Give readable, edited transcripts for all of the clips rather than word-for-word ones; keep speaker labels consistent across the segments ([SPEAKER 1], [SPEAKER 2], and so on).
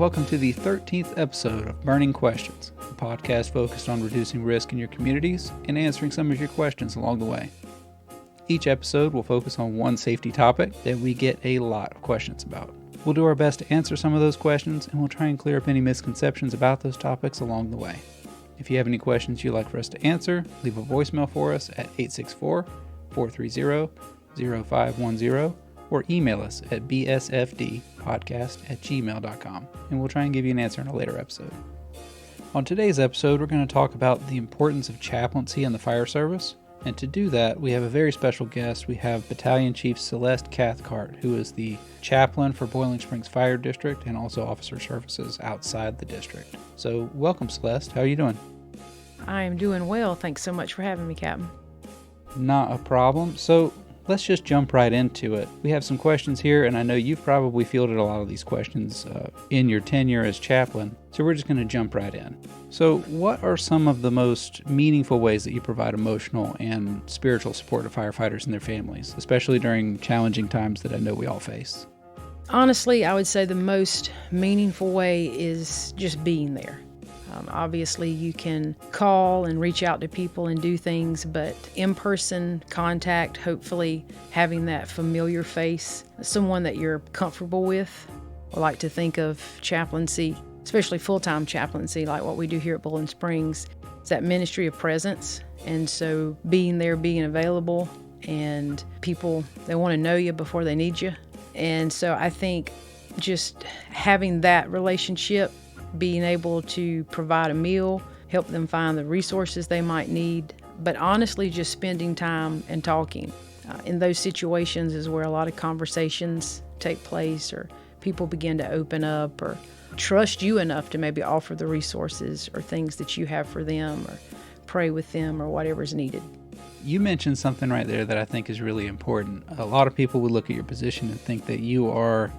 [SPEAKER 1] welcome to the 13th episode of Burning Questions, a podcast focused on reducing risk in your communities and answering some of your questions along the way. Each episode will focus on one safety topic that we get a lot of questions about. We'll do our best to answer some of those questions, and we'll try and clear up any misconceptions about those topics along the way. If you have any questions you'd like for us to answer, leave a voicemail for us at 864-430-0510 or email us at bsfdpodcast@gmail.com, and we'll try and give you an answer in a later episode. On today's episode, we're going to talk about the importance of chaplaincy in the fire service. And to do that, we have a very special guest. We have Battalion Chief Chaplain Cathcart, who is the chaplain for Boiling Springs Fire District and also officer services outside the district. So welcome, Celeste. How are you doing?
[SPEAKER 2] I am doing well. Thanks so much for having me, Captain.
[SPEAKER 1] Not a problem. So let's just jump right into it. We have some questions here, and I know you've probably fielded a lot of these questions in your tenure as chaplain. So we're just going to jump right in. So what are some of the most meaningful ways that you provide emotional and spiritual support to firefighters and their families, especially during challenging times that I know we all face?
[SPEAKER 2] Honestly, I would say the most meaningful way is just being there. Obviously, you can call and reach out to people and do things, but in-person contact, hopefully having that familiar face, someone that you're comfortable with. I like to think of chaplaincy, especially full-time chaplaincy, like what we do here at Boiling Springs. It's that ministry of presence, and so being there, being available, and people, they want to know you before they need you. And so I think just having that relationship, being able to provide a meal, help them find the resources they might need, but honestly just spending time and talking. In those situations is where a lot of conversations take place, or people begin to open up or trust you enough to maybe offer the resources or things that you have for them, or pray with them, or whatever's needed.
[SPEAKER 1] You mentioned something right there that I think is really important. A lot of people would look at your position and think that you are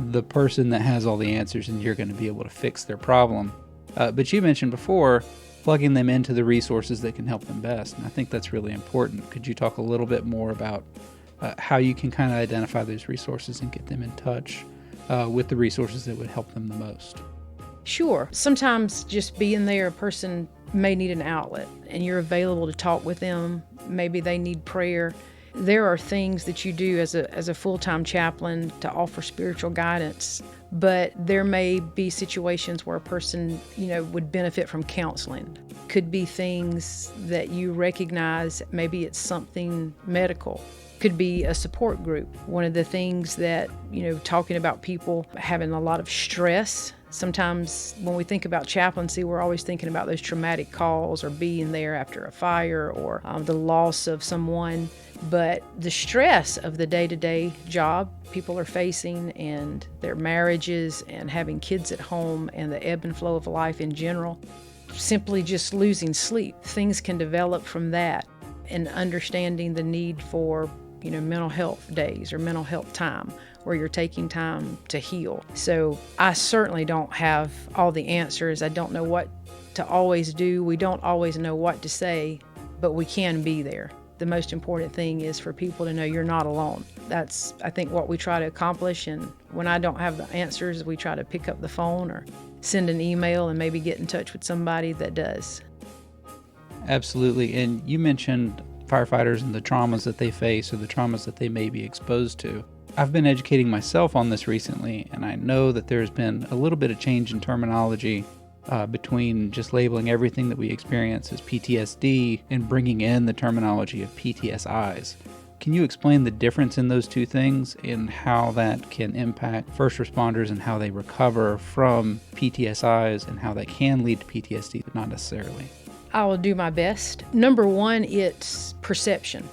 [SPEAKER 1] the person that has all the answers and you're going to be able to fix their problem. But you mentioned before plugging them into the resources that can help them best. And I think that's really important. Could you talk a little bit more about how you can kind of identify those resources and get them in touch with the resources that would help them the most?
[SPEAKER 2] Sure. Sometimes just being there, a person may need an outlet and you're available to talk with them. Maybe they need prayer. There are things that you do as a full-time chaplain to offer spiritual guidance, but there may be situations where a person, would benefit from counseling. Could be things that you recognize, maybe it's something medical. Could be a support group. One of the things that, talking about people having a lot of stress. Sometimes when we think about chaplaincy, we're always thinking about those traumatic calls or being there after a fire or the loss of someone. But the stress of the day-to-day job people are facing, and their marriages and having kids at home and the ebb and flow of life in general, simply just losing sleep, things can develop from that, and understanding the need for mental health days or mental health time where you're taking time to heal. So I certainly don't have all the answers. I don't know what to always do. We don't always know what to say, but we can be there. The most important thing is for people to know you're not alone. That's, I think, what we try to accomplish. And when I don't have the answers, we try to pick up the phone or send an email and maybe get in touch with somebody that does.
[SPEAKER 1] Absolutely. And you mentioned firefighters and the traumas that they face or the traumas that they may be exposed to. I've been educating myself on this recently, and I know that there's been a little bit of change in terminology between just labeling everything that we experience as PTSD and bringing in the terminology of PTSIs. Can you explain the difference in those two things and how that can impact first responders and how they recover from PTSIs and how that can lead to PTSD, but not necessarily?
[SPEAKER 2] I will do my best. Number one, it's perception.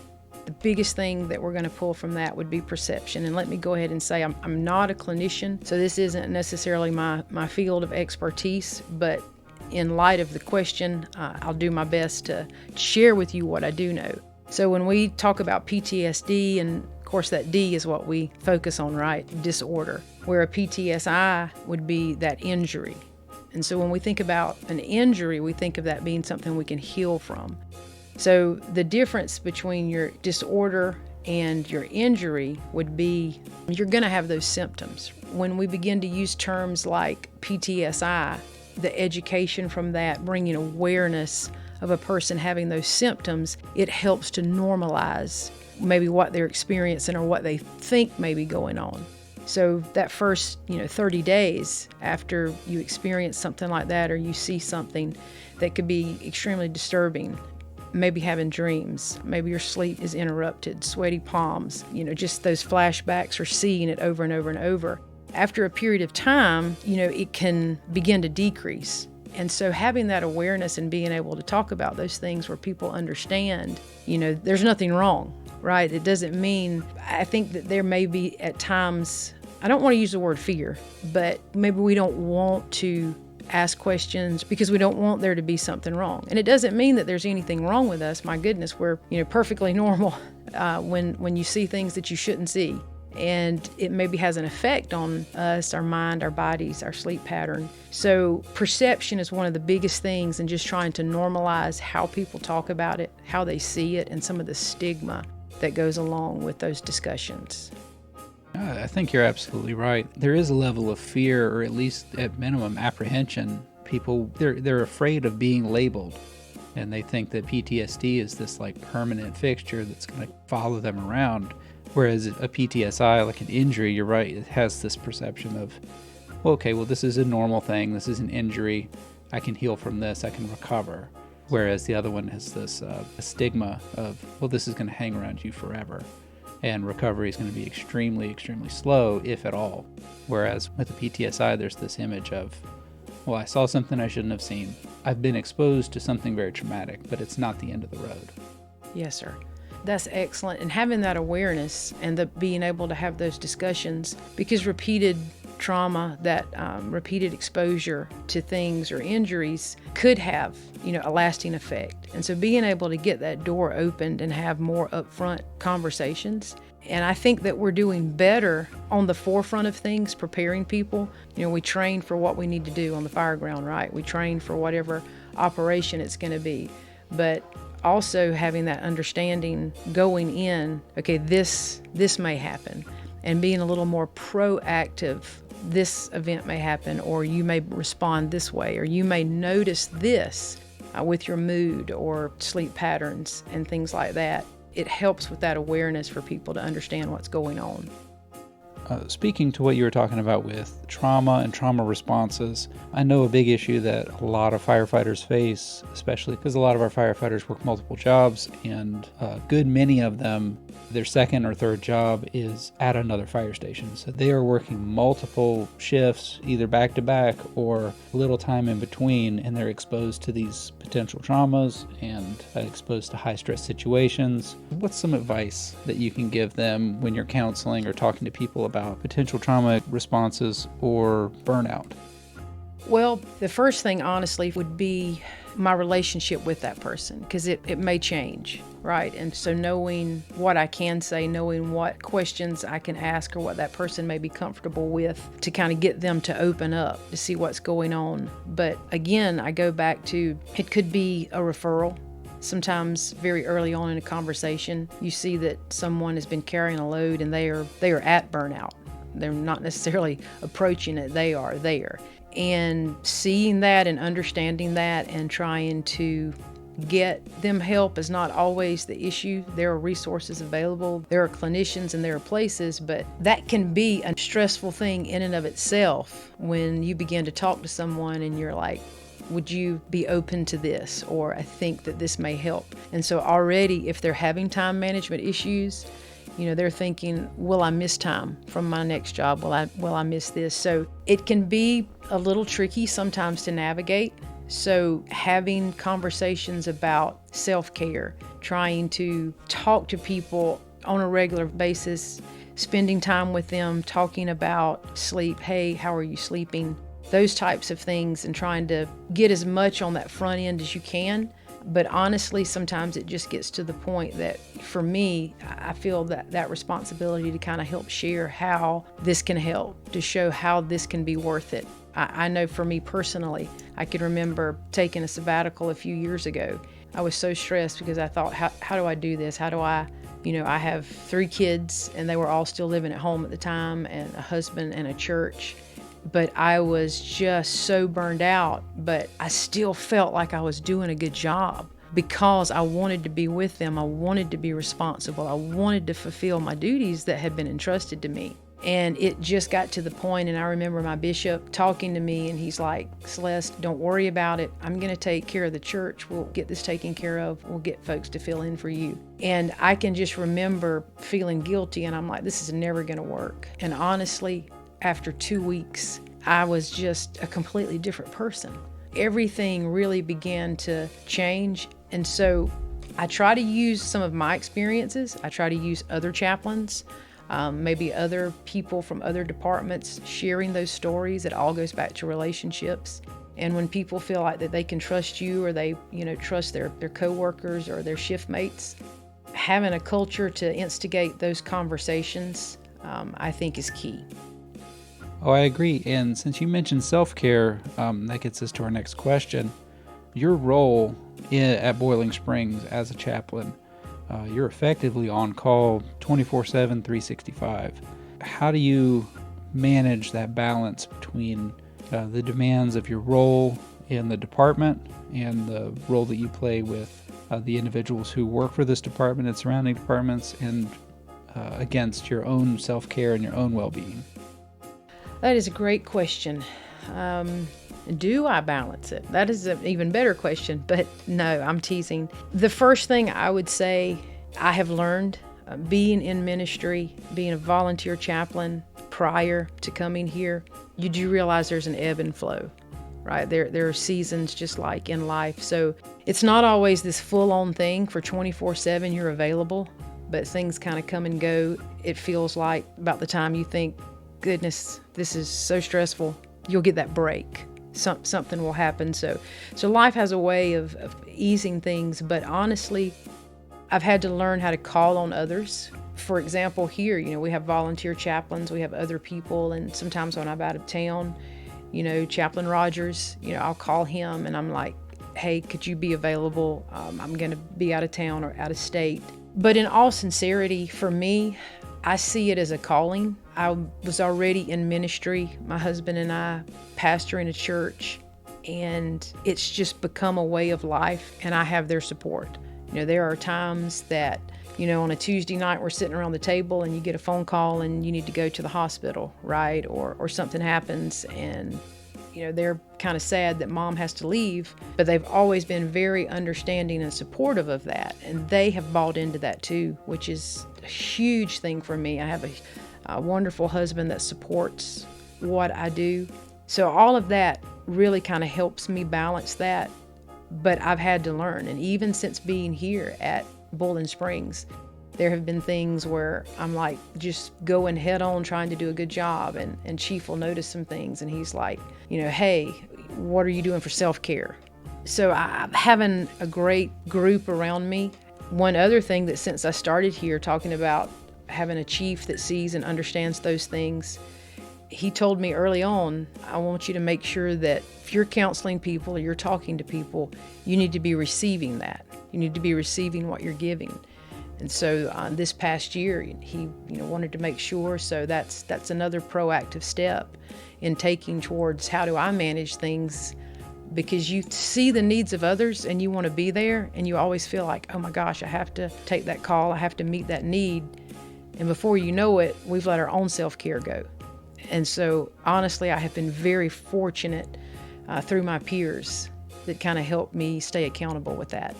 [SPEAKER 2] The biggest thing that we're going to pull from that would be perception. And let me go ahead and say I'm not a clinician, so this isn't necessarily my field of expertise, but in light of the question, I'll do my best to share with you what I do know. So when we talk about PTSD, and of course that D is what we focus on, right? Disorder, where a PTSI would be that injury. And so when we think about an injury, we think of that being something we can heal from. So the difference between your disorder and your injury would be, you're going to have those symptoms. When we begin to use terms like PTSI, the education from that, bringing awareness of a person having those symptoms, it helps to normalize maybe what they're experiencing or what they think may be going on. So that first 30 days after you experience something like that, or you see something that could be extremely disturbing, maybe having dreams, maybe your sleep is interrupted, sweaty palms, just those flashbacks or seeing it over and over and over. After a period of time, it can begin to decrease. And so having that awareness and being able to talk about those things where people understand, there's nothing wrong, right? It doesn't mean, I think that there may be at times, I don't want to use the word fear, but maybe we don't want to ask questions because we don't want there to be something wrong. And it doesn't mean that there's anything wrong with us. My goodness, we're perfectly normal when you see things that you shouldn't see. And it maybe has an effect on us, our mind, our bodies, our sleep pattern. So perception is one of the biggest things, and just trying to normalize how people talk about it, how they see it, and some of the stigma that goes along with those discussions.
[SPEAKER 1] I think you're absolutely right. There is a level of fear, or at least at minimum apprehension. People, they're afraid of being labeled, and they think that PTSD is this permanent fixture that's going to follow them around. Whereas a PTSI, like an injury, you're right, it has this perception of, this is a normal thing. This is an injury. I can heal from this. I can recover. Whereas the other one has this stigma of, this is going to hang around you forever. And recovery is going to be extremely, extremely slow, if at all. Whereas with the PTSI, there's this image of, I saw something I shouldn't have seen. I've been exposed to something very traumatic, but it's not the end of the road.
[SPEAKER 2] Yes, sir. That's excellent. And having that awareness and being able to have those discussions, because repeated trauma, that repeated exposure to things or injuries could have, a lasting effect. And so being able to get that door opened and have more upfront conversations. And I think that we're doing better on the forefront of things, preparing people. We train for what we need to do on the fire ground, right? We train for whatever operation it's going to be. But also having that understanding going in, this may happen, and being a little more proactive. This event may happen, or you may respond this way, or you may notice this with your mood or sleep patterns and things like that. It helps with that awareness for people to understand what's going on.
[SPEAKER 1] Speaking to what you were talking about with trauma and trauma responses, I know a big issue that a lot of firefighters face, especially because a lot of our firefighters work multiple jobs, and a good many of them, their second or third job is at another fire station. So they are working multiple shifts, either back to back or little time in between, and they're exposed to these potential traumas and exposed to high stress situations. What's some advice that you can give them when you're counseling or talking to people about potential trauma responses or burnout?
[SPEAKER 2] Well, the first thing, honestly, would be my relationship with that person, because it may change, right? And so knowing what I can say, knowing what questions I can ask, or what that person may be comfortable with, to kind of get them to open up, to see what's going on. But again, I go back to, it could be a referral. Sometimes very early on in a conversation, you see that someone has been carrying a load and they are at burnout. They're not necessarily approaching it, they are there. And seeing that and understanding that and trying to get them help is not always the issue. There are resources available, there are clinicians, and there are places, but that can be a stressful thing in and of itself when you begin to talk to someone and you're like, would you be open to this? Or I think that this may help. And so already, if they're having time management issues, they're thinking, will I miss time from my next job? Will I miss this? So it can be a little tricky sometimes to navigate. So having conversations about self-care, trying to talk to people on a regular basis, spending time with them, talking about sleep. Hey, how are you sleeping? Those types of things, and trying to get as much on that front end as you can. But honestly, sometimes it just gets to the point that, for me, I feel that responsibility to kind of help share how this can help, to show how this can be worth it. I know for me personally, I can remember taking a sabbatical a few years ago. I was so stressed because I thought, how do I do this? How do I I have 3 kids, and they were all still living at home at the time, and a husband and a church. But I was just so burned out, but I still felt like I was doing a good job because I wanted to be with them. I wanted to be responsible. I wanted to fulfill my duties that had been entrusted to me. And it just got to the point, and I remember my bishop talking to me, and he's like, Celeste, don't worry about it. I'm going to take care of the church. We'll get this taken care of. We'll get folks to fill in for you. And I can just remember feeling guilty, and I'm like, this is never going to work. And honestly, after 2 weeks, I was just a completely different person. Everything really began to change. And so I try to use some of my experiences. I try to use other chaplains, maybe other people from other departments sharing those stories. It all goes back to relationships. And when people feel like that they can trust you, or they, trust their coworkers or their shift mates, having a culture to instigate those conversations, I think is key.
[SPEAKER 1] Oh, I agree. And since you mentioned self-care, that gets us to our next question. Your role at Boiling Springs as a chaplain, you're effectively on call 24/7, 365. How do you manage that balance between the demands of your role in the department and the role that you play with the individuals who work for this department and surrounding departments, and against your own self-care and your own well-being?
[SPEAKER 2] That is a great question. Do I balance it? That is an even better question, but no, I'm teasing. The first thing I would say I have learned being in ministry, being a volunteer chaplain prior to coming here, you do realize there's an ebb and flow, right? There are seasons just like in life. So it's not always this full-on thing for 24/7 you're available, but things kind of come and go. It feels like about the time you think, goodness, this is so stressful, you'll get that break. Something will happen. So life has a way of easing things, but honestly, I've had to learn how to call on others. For example, here, we have volunteer chaplains, we have other people, and sometimes when I'm out of town, Chaplain Rogers, I'll call him and I'm like, hey, could you be available? I'm going to be out of town or out of state. But in all sincerity, for me, I see it as a calling. I was already in ministry, my husband and I, pastoring a church, and it's just become a way of life, and I have their support. There are times that, on a Tuesday night we're sitting around the table and you get a phone call and you need to go to the hospital, right? Or something happens and, they're kind of sad that mom has to leave, but they've always been very understanding and supportive of that, and they have bought into that too, which is a huge thing for me. I have a wonderful husband that supports what I do. So all of that really kind of helps me balance that, but I've had to learn. And even since being here at Boiling Springs, there have been things where I'm like just going head on trying to do a good job, and Chief will notice some things and he's like, hey, what are you doing for self-care? So I'm having a great group around me. One other thing that since I started here talking about having a chief that sees and understands those things, he told me early on, I want you to make sure that if you're counseling people or you're talking to people, you need to be receiving that. You need to be receiving what you're giving. And so this past year, he wanted to make sure. So that's another proactive step in taking towards how do I manage things, because you see the needs of others and you want to be there, and you always feel like, oh my gosh, I have to take that call. I have to meet that need. And before you know it, we've let our own self-care go. And so honestly, I have been very fortunate through my peers that kind of helped me stay accountable with that.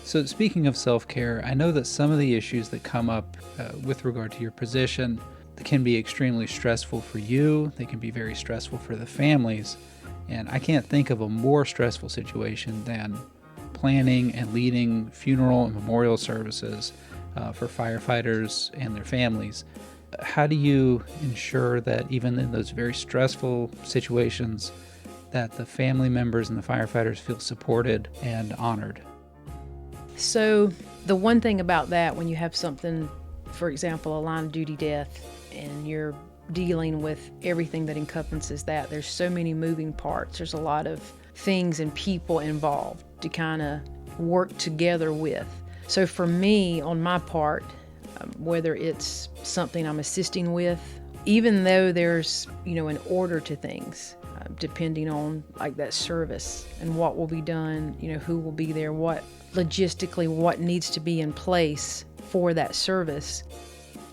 [SPEAKER 1] So speaking of self-care, I know that some of the issues that come up with regard to your position can be extremely stressful for you. They can be very stressful for the families. And I can't think of a more stressful situation than planning and leading funeral and memorial services for firefighters and their families. How do you ensure that even in those very stressful situations, that the family members and the firefighters feel supported and honored?
[SPEAKER 2] So the one thing about that, when you have something, for example, a line of duty death, and you're dealing with everything that encompasses that, there's so many moving parts. There's a lot of things and people involved to kind of work together with. So for me, on my part, whether it's something I'm assisting with, even though there's, an order to things, depending on like that service and what will be done, who will be there, what needs to be in place for that service,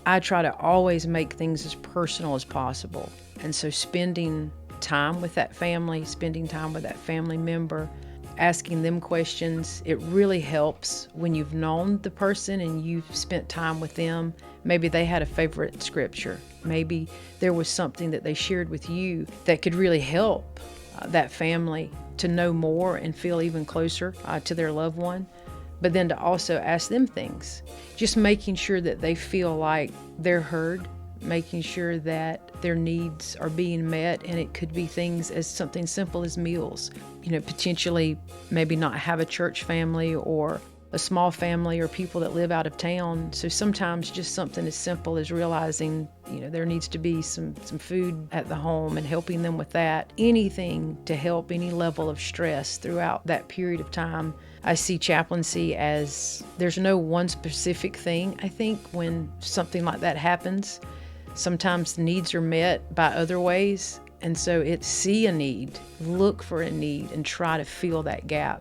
[SPEAKER 2] I try to always make things as personal as possible. And so spending time with that family, spending time with that family member, asking them questions, it really helps when you've known the person and you've spent time with them. Maybe they had a favorite scripture. Maybe there was something that they shared with you that could really help that family to know more and feel even closer to their loved one. But then to also ask them things, just making sure that they feel like they're heard, making sure that their needs are being met. And it could be things as something simple as meals, potentially maybe not have a church family or a small family or people that live out of town. So sometimes just something as simple as realizing, there needs to be some food at the home and helping them with that. Anything to help any level of stress throughout that period of time. I see chaplaincy as there's no one specific thing. I think when something like that happens, sometimes needs are met by other ways. And so it's see a need, look for a need, and try to fill that gap.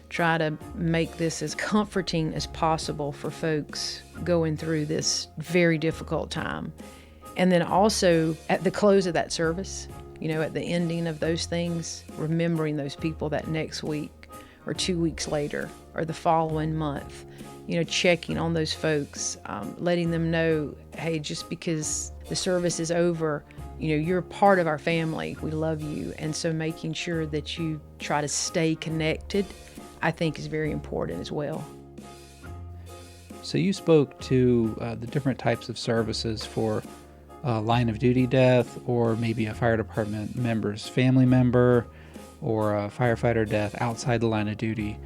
[SPEAKER 2] Try to make this as comforting as possible for folks going through this very difficult time. And then also at the close of that service, at the ending of those things, remembering those people that next week or 2 weeks later or the following month, checking on those folks, letting them know, hey, just because the service is over, you're part of our family. We love you. And so making sure that you try to stay connected, I think is very important as well.
[SPEAKER 1] So you spoke to the different types of services for line of duty death, or maybe a fire department member's family member, or a firefighter death outside the line of duty.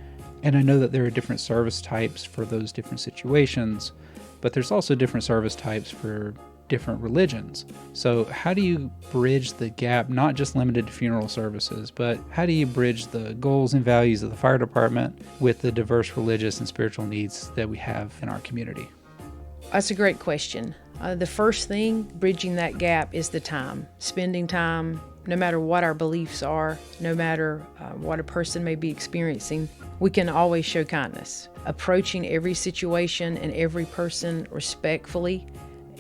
[SPEAKER 1] And I know that there are different service types for those different situations, but there's also different service types for different religions. So how do you bridge the gap, not just limited to funeral services, but how do you bridge the goals and values of the fire department with the diverse religious and spiritual needs that we have in our community?
[SPEAKER 2] That's a great question. The first thing, bridging that gap, is the time. Spending time, no matter what our beliefs are, no matter what a person may be experiencing, we can always show kindness. Approaching every situation and every person respectfully,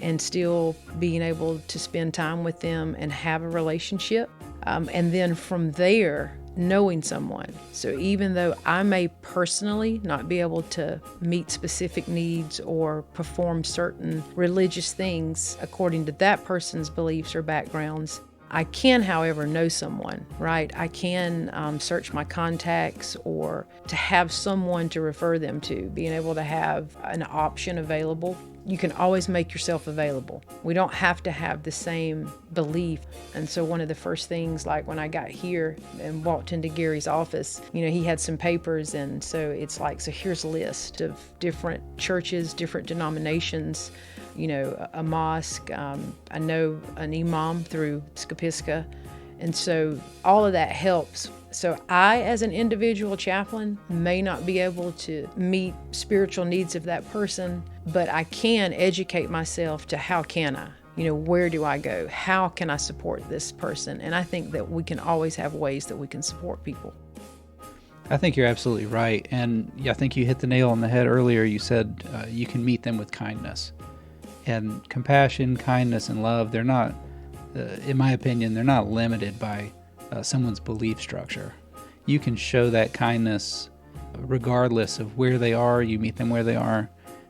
[SPEAKER 2] and still being able to spend time with them and have a relationship. And then from there, knowing someone. So even though I may personally not be able to meet specific needs or perform certain religious things according to that person's beliefs or backgrounds, I can, however, know someone, right? I can search my contacts, or to have someone to refer them to, being able to have an option available. You can always make yourself available. We don't have to have the same belief. And so one of the first things, like when I got here and walked into Gary's office, he had some papers. And so it's like, so here's a list of different churches, different denominations, a mosque. I know an imam through Skapiska. And so all of that helps. So I, as an individual chaplain, may not be able to meet spiritual needs of that person, but I can educate myself to how can I? Where do I go? How can I support this person? And I think that we can always have ways that we can support people.
[SPEAKER 1] I think you're absolutely right. And I think you hit the nail on the head earlier. You said you can meet them with kindness. And compassion, kindness, and love, they're not, in my opinion, they're not limited by someone's belief structure. You can show that kindness regardless of where they are. You meet them where they are,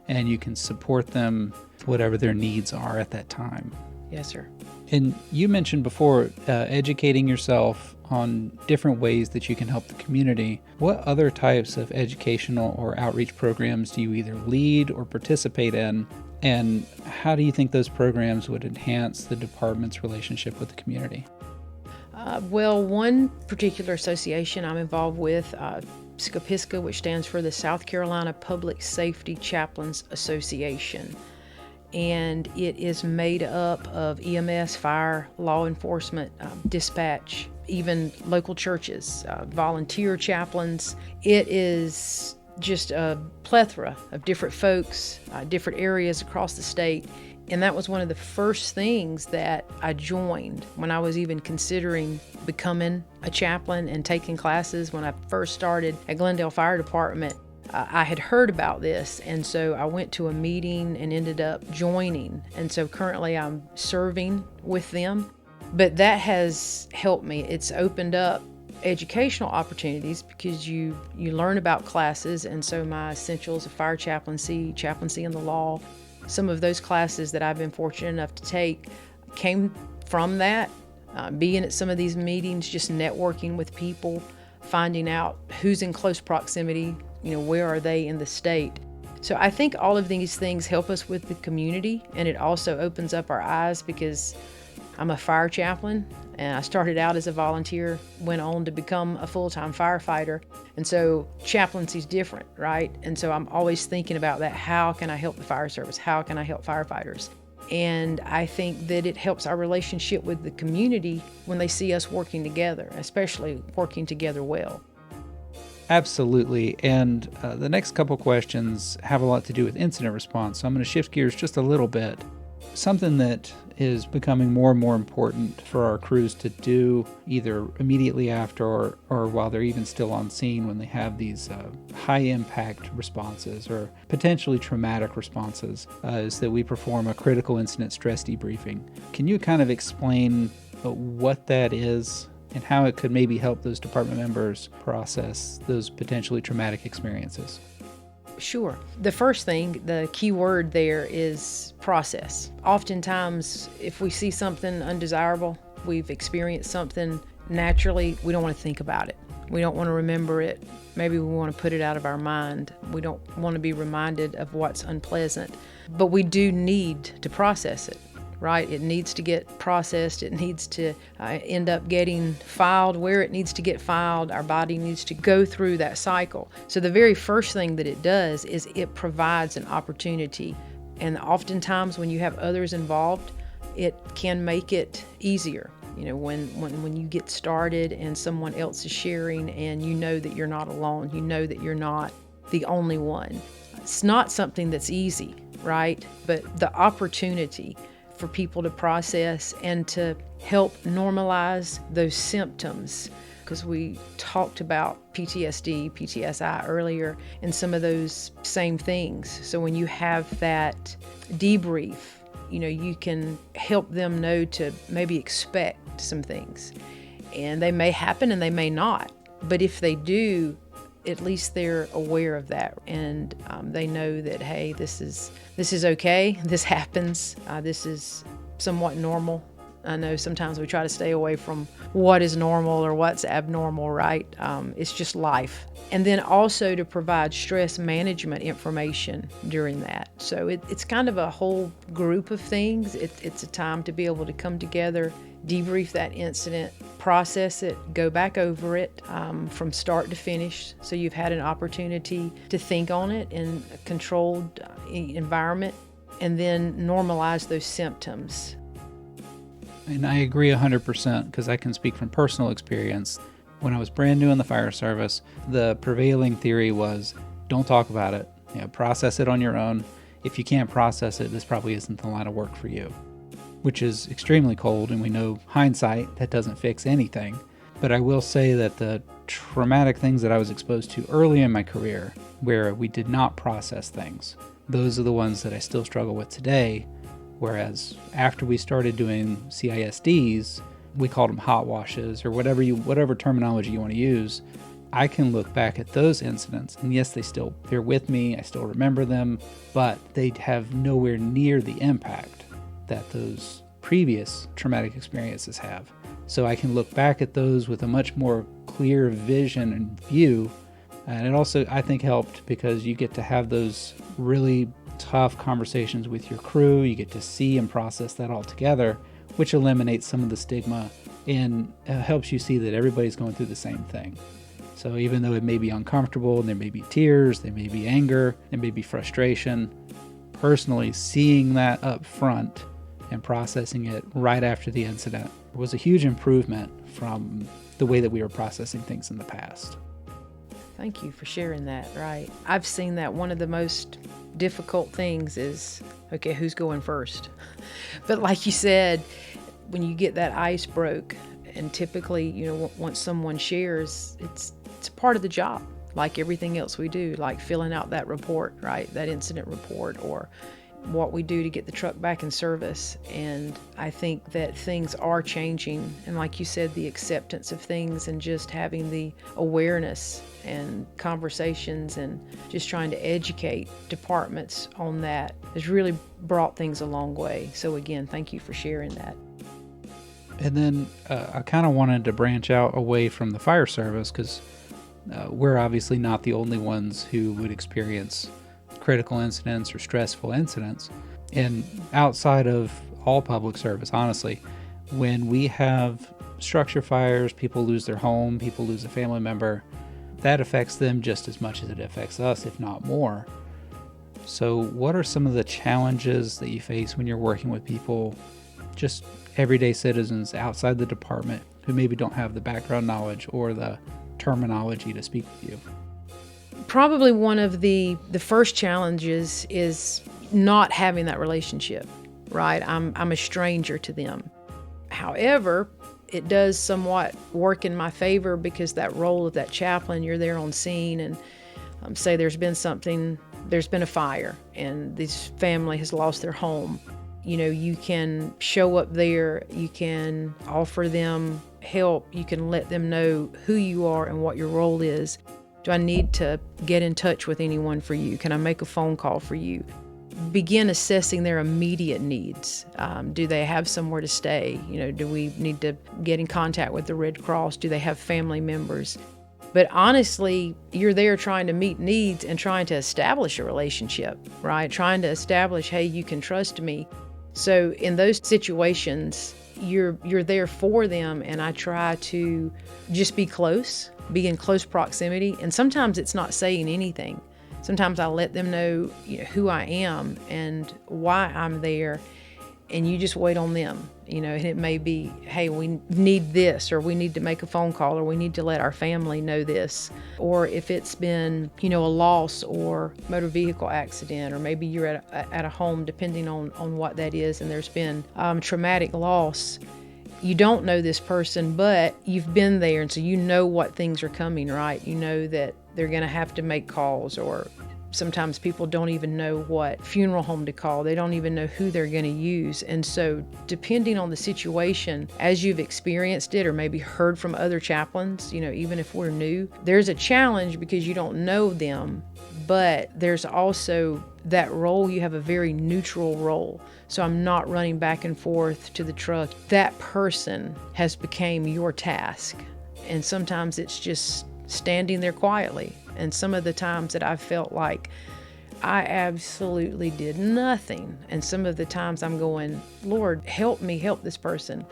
[SPEAKER 1] and you can support them whatever their needs are at that time.
[SPEAKER 2] Yes, sir.
[SPEAKER 1] And you mentioned before educating yourself on different ways that you can help the community. What other types of educational or outreach programs do you either lead or participate in? And how do you think those programs would enhance the department's relationship with the community?
[SPEAKER 2] Well, one particular association I'm involved with, SCAPISCA, which stands for the South Carolina Public Safety Chaplains Association. And it is made up of EMS, fire, law enforcement, dispatch, even local churches, volunteer chaplains. It is just a plethora of different folks, different areas across the state. And that was one of the first things that I joined when I was even considering becoming a chaplain and taking classes. When I first started at Glendale Fire Department, I had heard about this, and so I went to a meeting and ended up joining. And so currently I'm serving with them. But that has helped me. It's opened up educational opportunities because you learn about classes, and so my Essentials of Fire Chaplaincy, Chaplaincy in the Law, some of those classes that I've been fortunate enough to take came from that. Being at some of these meetings, just networking with people, finding out who's in close proximity, where are they in the state. So I think all of these things help us with the community, and it also opens up our eyes because I'm a fire chaplain, and I started out as a volunteer, went on to become a full-time firefighter. And so chaplaincy is different, right? And so I'm always thinking about that. How can I help the fire service? How can I help firefighters? And I think that it helps our relationship with the community when they see us working together, especially working together well.
[SPEAKER 1] Absolutely. And the next couple questions have a lot to do with incident response. So I'm going to shift gears just a little bit. Something that is becoming more and more important for our crews to do either immediately after or while they're even still on scene when they have these high impact responses or potentially traumatic responses is that we perform a critical incident stress debriefing. Can you kind of explain what that is and how it could maybe help those department members process those potentially traumatic experiences?
[SPEAKER 2] Sure. The first thing, the key word there is process. Oftentimes, if we see something undesirable, we've experienced something, naturally, we don't want to think about it. We don't want to remember it. Maybe we want to put it out of our mind. We don't want to be reminded of what's unpleasant. But we do need to process it, right? It needs to get processed. It needs to end up getting filed where it needs to get filed. Our body needs to go through that cycle. So the very first thing that it does is it provides an opportunity. And oftentimes when you have others involved, it can make it easier. When you get started and someone else is sharing and you know that you're not alone, you know that you're not the only one. It's not something that's easy, right? But the opportunity for people to process and to help normalize those symptoms, because we talked about PTSD, PTSI earlier, and some of those same things. So when you have that debrief, you can help them know to maybe expect some things. And they may happen and they may not. But if they do, at least they're aware of that. And they know that, hey, this is okay. This happens. This is somewhat normal. I know sometimes we try to stay away from what is normal or what's abnormal, right? It's just life. And then also to provide stress management information during that. So it's kind of a whole group of things. It's a time to be able to come together, debrief that incident, process it, go back over it from start to finish. So you've had an opportunity to think on it in a controlled environment, and then normalize those symptoms.
[SPEAKER 1] And I agree 100% because I can speak from personal experience. When I was brand new in the fire service, the prevailing theory was don't talk about it, process it on your own. If you can't process it, this probably isn't the line of work for you, which is extremely cold. And we know hindsight, that doesn't fix anything. But I will say that the traumatic things that I was exposed to early in my career, where we did not process things, those are the ones that I still struggle with today. Whereas after we started doing CISDs, we called them hot washes or whatever terminology you want to use. I can look back at those incidents, and yes, they're with me. I still remember them, but they have nowhere near the impact that those previous traumatic experiences have. So I can look back at those with a much more clear vision and view. And it also, I think, helped because you get to have those really tough conversations with your crew. You get to see and process that all together, which eliminates some of the stigma and helps you see that everybody's going through the same thing. So even though it may be uncomfortable and there may be tears, there may be anger, there may be frustration, personally seeing that up front and processing it right after the incident was a huge improvement from the way that we were processing things in the past.
[SPEAKER 2] Thank you for sharing that, right? I've seen that one of the most difficult things is, okay, who's going first? But like you said, when you get that ice broke, and typically, once someone shares, it's a part of the job, like everything else we do, like filling out that report, right? That incident report, or what we do to get the truck back in service. And I think that things are changing. And like you said, the acceptance of things and just having the awareness and conversations and just trying to educate departments on that has really brought things a long way. So again, thank you for sharing that.
[SPEAKER 1] And then I kind of wanted to branch out away from the fire service because we're obviously not the only ones who would experience critical incidents or stressful incidents. And outside of all public service, honestly, when we have structure fires, people lose their home, people lose a family member, that affects them just as much as it affects us, if not more. So what are some of the challenges that you face when you're working with people, just everyday citizens outside the department who maybe don't have the background knowledge or the terminology to speak with you?
[SPEAKER 2] Probably one of the first challenges is not having that relationship, right? I'm a stranger to them. However, it does somewhat work in my favor because that role of that chaplain, you're there on scene and say there's been a fire and this family has lost their home. You can show up there, you can offer them help, you can let them know who you are and what your role is. Do I need to get in touch with anyone for you? Can I make a phone call for you? Begin assessing their immediate needs. Do they have somewhere to stay? Do we need to get in contact with the Red Cross? Do they have family members? But honestly, you're there trying to meet needs and trying to establish a relationship, right? Trying to establish, hey, you can trust me. So in those situations, you're there for them, and I try to just be close, be in close proximity. And sometimes it's not saying anything. Sometimes I let them know, who I am and why I'm there, and you just wait on them, and it may be, hey, we need this, or we need to make a phone call, or we need to let our family know this. Or if it's been, a loss or motor vehicle accident, or maybe you're at a home, depending on what that is, and there's been traumatic loss. You don't know this person, but you've been there, and so you know what things are coming, right? You know that they're going to have to make calls, or sometimes people don't even know what funeral home to call. They don't even know who they're going to use. And so depending on the situation, as you've experienced it or maybe heard from other chaplains, even if we're new, there's a challenge because you don't know them, but there's also that role. You have a very neutral role. So I'm not running back and forth to the truck. That person has become your task. And sometimes it's just standing there quietly. And some of the times that I've felt like I absolutely did nothing. And some of the times I'm going, Lord, help me, help this person.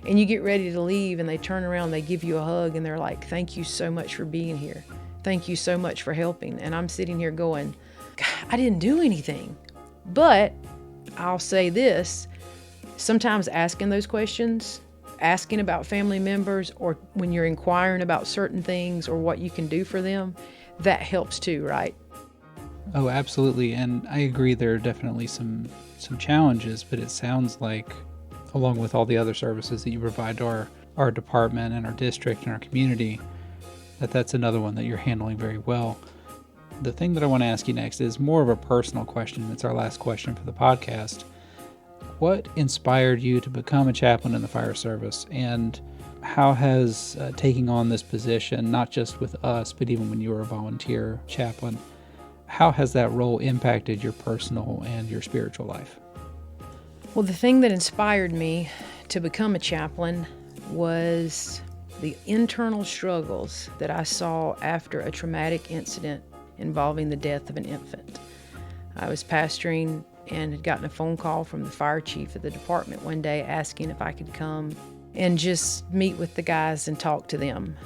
[SPEAKER 2] And you get ready to leave and they turn around, they give you a hug and they're like, thank you so much for being here. Thank you so much for helping. And I'm sitting here going, I didn't do anything. But I'll say this, sometimes asking those questions, asking about family members, or when you're inquiring about certain things or what you can do for them, that helps too, right?
[SPEAKER 1] Oh, absolutely. And I agree there are definitely some challenges, but it sounds like, along with all the other services that you provide to our department and our district and our community, that's another one that you're handling very well. The thing that I want to ask you next is more of a personal question. It's our last question for the podcast. What inspired you to become a chaplain in the fire service, and how has taking on this position, not just with us, but even when you were a volunteer chaplain, how has that role impacted your personal and your spiritual life?
[SPEAKER 2] Well, the thing that inspired me to become a chaplain was the internal struggles that I saw after a traumatic incident involving the death of an infant. I was pastoring and had gotten a phone call from the fire chief of the department one day asking if I could come and just meet with the guys and talk to them.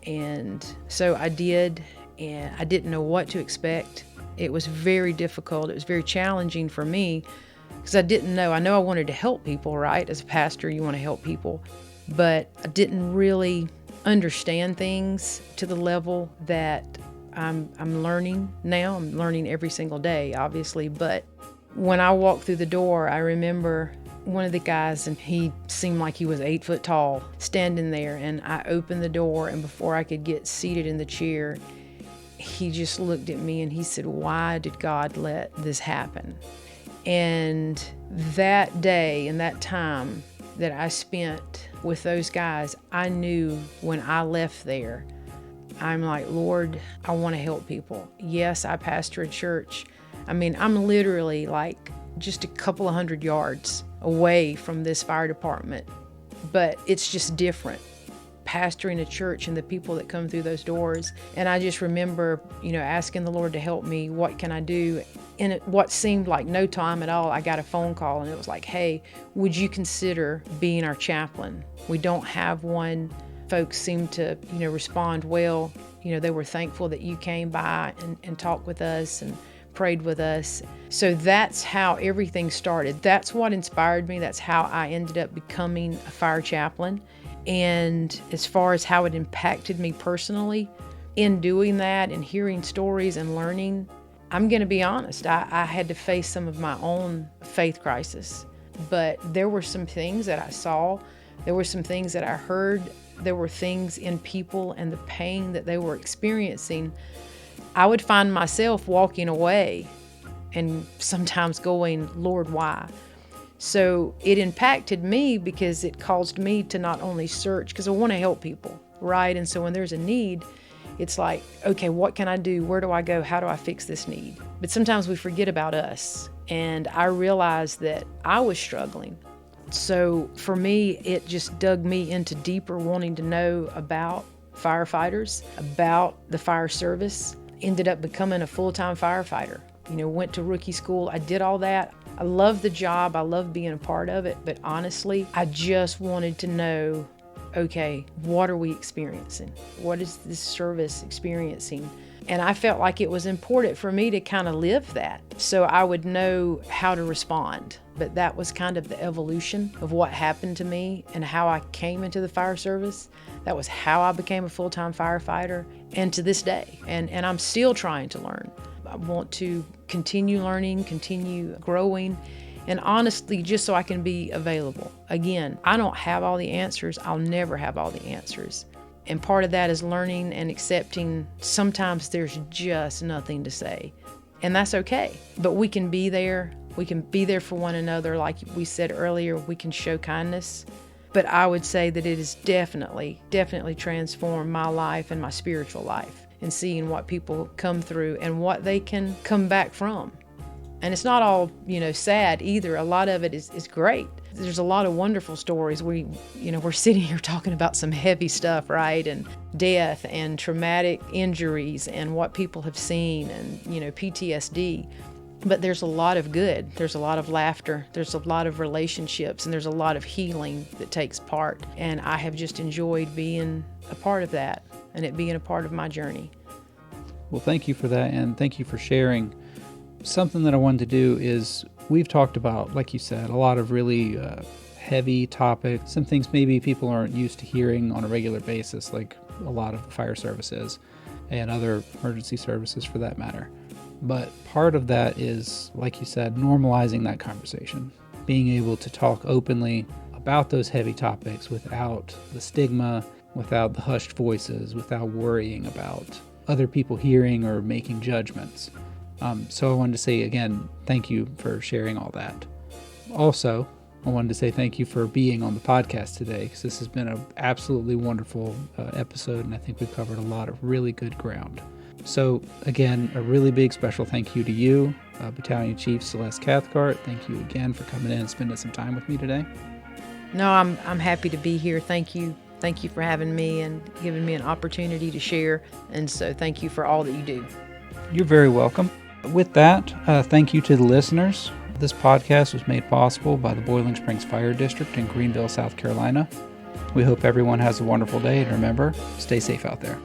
[SPEAKER 2] And so I did, and I didn't know what to expect. It was very difficult. It was very challenging for me because I didn't know. I know I wanted to help people, right? As a pastor, you want to help people. But I didn't really understand things to the level that I'm learning now. I'm learning every single day, obviously, but when I walked through the door, I remember one of the guys, and he seemed like he was 8 foot tall, standing there, and I opened the door, and before I could get seated in the chair, he just looked at me and he said, "Why did God let this happen?" And that day and that time that I spent with those guys, I knew when I left there, I'm like, Lord, I want to help people. Yes, I pastor a church. I mean, I'm literally like just a couple of 100 yards away from this fire department, but it's just different pastoring a church and the people that come through those doors. And I just remember, asking the Lord to help me. What can I do? In what seemed like no time at all, I got a phone call, and it was like, "Hey, would you consider being our chaplain? We don't have one." Folks seemed to, respond well. They were thankful that you came by and talked with us and prayed with us. So that's how everything started. That's what inspired me. That's how I ended up becoming a fire chaplain. And as far as how it impacted me personally, in doing that and hearing stories and learning, I'm going to be honest, I had to face some of my own faith crisis. But there were some things that I saw, there were some things that I heard, there were things in people and the pain that they were experiencing. I would find myself walking away and sometimes going, "Lord, why?" So it impacted me because it caused me to not only search, because I want to help people, right? And so when there's a need, it's like, okay, what can I do? Where do I go? How do I fix this need? But sometimes we forget about us. And I realized that I was struggling. So for me, it just dug me into deeper wanting to know about firefighters, about the fire service. Ended up becoming a full-time firefighter. Went to rookie school. I did all that. I love the job. I love being a part of it. But honestly, I just wanted to know, okay, what are we experiencing? What is this service experiencing? And I felt like it was important for me to kind of live that so I would know how to respond. But that was kind of the evolution of what happened to me and how I came into the fire service. That was how I became a full-time firefighter, and to this day. And I'm still trying to learn. I want to continue learning, continue growing, and honestly, just so I can be available. Again, I don't have all the answers. I'll never have all the answers. And part of that is learning and accepting sometimes there's just nothing to say. And that's okay. But we can be there. We can be there for one another. Like we said earlier, we can show kindness. But I would say that it has definitely transformed my life and my spiritual life, and seeing what people come through and what they can come back from. And it's not all, sad either. A lot of it is great. There's a lot of wonderful stories. We're sitting here talking about some heavy stuff, right? And death and traumatic injuries and what people have seen and, PTSD. But there's a lot of good. There's a lot of laughter. There's a lot of relationships, and there's a lot of healing that takes part. And I have just enjoyed being a part of that and it being a part of my journey.
[SPEAKER 1] Well, thank you for that, and thank you for sharing. Something that I wanted to do is, we've talked about, like you said, a lot of really heavy topics, some things maybe people aren't used to hearing on a regular basis, like a lot of the fire services and other emergency services for that matter. But part of that is, like you said, normalizing that conversation, being able to talk openly about those heavy topics without the stigma, without the hushed voices, without worrying about other people hearing or making judgments. So I wanted to say again, thank you for sharing all that. Also, I wanted to say thank you for being on the podcast today, because this has been an absolutely wonderful episode, and I think we've covered a lot of really good ground. So again, a really big special thank you to you, Battalion Chief Celeste Cathcart. Thank you again for coming in and spending some time with me today.
[SPEAKER 2] No, I'm happy to be here. Thank you. Thank you for having me and giving me an opportunity to share. And so thank you for all that you do.
[SPEAKER 1] You're very welcome. With that, thank you to the listeners. This podcast was made possible by the Boiling Springs Fire District in Greenville, South Carolina. We hope everyone has a wonderful day, and remember, stay safe out there.